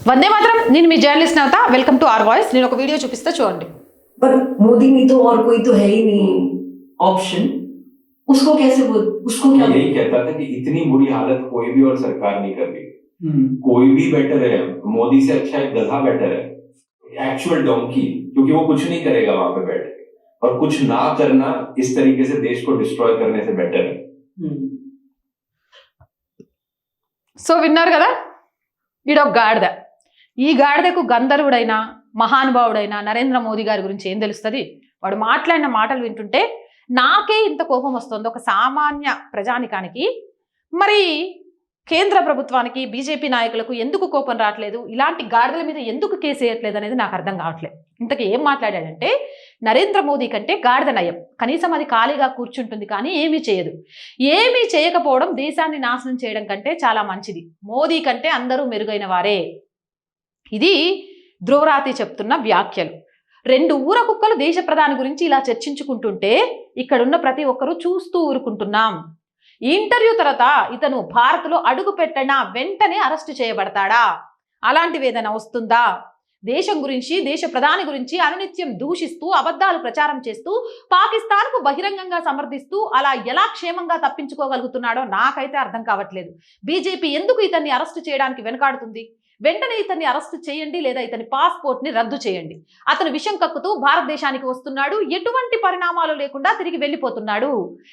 వందే మాత్రం నేను మీ journalist Navata welcome to our voice నేను ఒక వీడియో చూపిస్తా చూడండి पर मोदी नहीं तो और कोई तो है ही नहीं ऑप्शन उसको कैसे उसको क्या यही कहता था कि इतनी बुरी हालत कोई भी और सरकार नहीं कर रही कोई भी बेटर है मोदी से अच्छा एक गधा बेटर है एक्चुअल डोंकी क्योंकि वो कुछ नहीं करेगा वहां पे बैठ के और कुछ ना करना इस तरीके से देश को डिस्ट्रॉय करने से बेटर है సో విన్నారు కదా ఈడొక గాడిద ఈ గాడిదకు గంధర్వుడైన మహానుభావుడైన నరేంద్ర మోదీ గారి గురించి ఏం తెలుస్తుంది వాడు మాట్లాడిన మాటలు వింటుంటే నాకే ఇంత కోపం వస్తుంది ఒక సామాన్య ప్రజానికానికి మరి కేంద్ర ప్రభుత్వానికి బీజేపీ నాయకులకు ఎందుకు కోపం రావట్లేదు ఇలాంటి గాడిదల మీద ఎందుకు కేసు వేయట్లేదు అనేది నాకు అర్థం కావట్లేదు ఇంతకీ ఏం మాట్లాడాడంటే నరేంద్ర మోదీ కంటే గాడిద నయం కనీసం అది ఖాళీగా కూర్చుంటుంది కానీ ఏమీ చేయదు ఏమీ చేయకపోవడం దేశాన్ని నాశనం చేయడం కంటే చాలా మంచిది మోదీ కంటే అందరూ మెరుగైన వారే ఇది ధ్రువరాతి చెప్తున్న వ్యాఖ్యలు రెండు ఊర కుక్కలు దేశ ప్రధాని గురించి ఇలా చర్చించుకుంటుంటే ఇక్కడున్న ప్రతి ఒక్కరూ చూస్తూ ఊరుకుంటున్నాం ఈ ఇంటర్వ్యూ తర్వాత ఇతను భారత్లో అడుగు పెట్టినా వెంటనే అరెస్టు చేయబడతాడా అలాంటివి ఏదైనా వస్తుందా దేశం గురించి దేశ ప్రధాని గురించి అనునిత్యం దూషిస్తూ అబద్ధాలు ప్రచారం చేస్తూ పాకిస్తాన్కు బహిరంగంగా సమర్థిస్తూ అలా ఎలా క్షేమంగా తప్పించుకోగలుగుతున్నాడో నాకైతే అర్థం కావట్లేదు బీజేపీ ఎందుకు ఇతన్ని అరెస్టు చేయడానికి వెనకాడుతుంది వెంటనే ఇతన్ని అరెస్టు చేయండి లేదా ఇతని పాస్పోర్ట్ని రద్దు చేయండి అతను విషం కక్కుతూ భారతదేశానికి వస్తున్నాడు ఎటువంటి పరిణామాలు లేకుండా తిరిగి వెళ్ళిపోతున్నాడు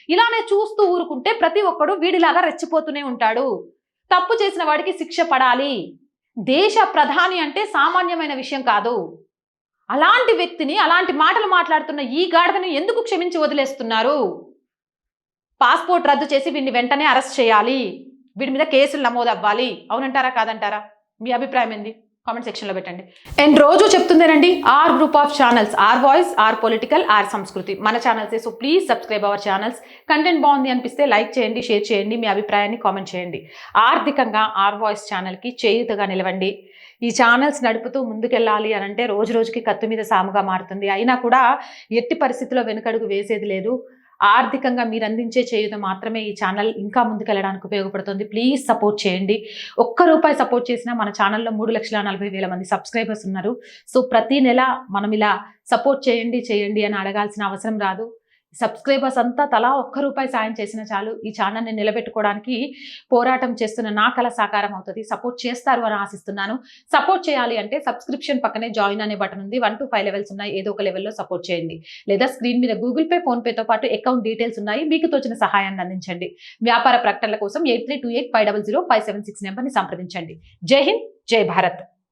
ఇలానే చూస్తూ ఊరుకుంటే ప్రతి ఒక్కడు వీడిలాగా రెచ్చిపోతూనే ఉంటాడు తప్పు చేసిన వాడికి శిక్ష పడాలి దేశ ప్రధాని అంటే సామాన్యమైన విషయం కాదు అలాంటి వ్యక్తిని అలాంటి మాటలు మాట్లాడుతున్న ఈ గాడిదని ఎందుకు క్షమించి వదిలేస్తున్నారు పాస్పోర్ట్ రద్దు చేసి వీడిని వెంటనే అరెస్ట్ చేయాలి వీడి మీద కేసులు నమోదు అవ్వాలి అవునంటారా కాదంటారా మీ అభిప్రాయం ఏంది కామెంట్ సెక్షన్లో పెట్టండి అండ్ రోజు చెప్తుందేనండి R group of channels R voice R political R Samskriti మన ఛానల్సే so please subscribe our channels content బాగుంది అనిపిస్తే లైక్ చేయండి షేర్ చేయండి మీ అభిప్రాయాన్ని కామెంట్ చేయండి ఆర్థికంగా ఆర్ వాయిస్ ఛానల్కి చేయుతగా నిలవండి ఈ ఛానల్స్ నడుపుతూ ముందుకెళ్ళాలి అని అంటే రోజు రోజుకి కత్తి మీద సాముగా మారుతుంది అయినా కూడా ఎట్టి పరిస్థితుల్లో వెనుకడుగు వేసేది లేదు ఆర్థికంగా మీరు అందించే చేయుత మాత్రమే ఈ ఛానల్ ఇంకా ముందుకెళ్ళడానికి ఉపయోగపడుతుంది ప్లీజ్ సపోర్ట్ చేయండి ₹1 సపోర్ట్ చేసినా మన ఛానల్లో 3,40,000 మంది సబ్స్క్రైబర్స్ ఉన్నారు సో ప్రతి నెల మనం ఇలా సపోర్ట్ చేయండి అని అడగాల్సిన అవసరం రాదు సబ్స్క్రైబర్స్ అంతా తలా ₹1 సాయం చేసినా చాలు ఈ ఛానల్ని నిలబెట్టుకోవడానికి పోరాటం చేస్తున్న నా కల సాకారం అవుతుంది సపోర్ట్ చేస్తారు అని ఆశిస్తున్నాను సపోర్ట్ చేయాలి అంటే సబ్స్క్రిప్షన్ పక్కనే జాయిన్ అనే బటన్ ఉంది 1 to 5 లెవెల్స్ ఉన్నాయి ఏదో ఒక లెవెల్లో సపోర్ట్ చేయండి లేదా స్క్రీన్ మీద గూగుల్ పే ఫోన్ పేతో పాటు అకౌంట్ డీటెయిల్స్ ఉన్నాయి మీకు తోచిన సహాయాన్ని అందించండి వ్యాపార ప్రకటనల కోసం 8328500576 నెంబర్ని సంప్రదించండి జై హింద్ జై భారత్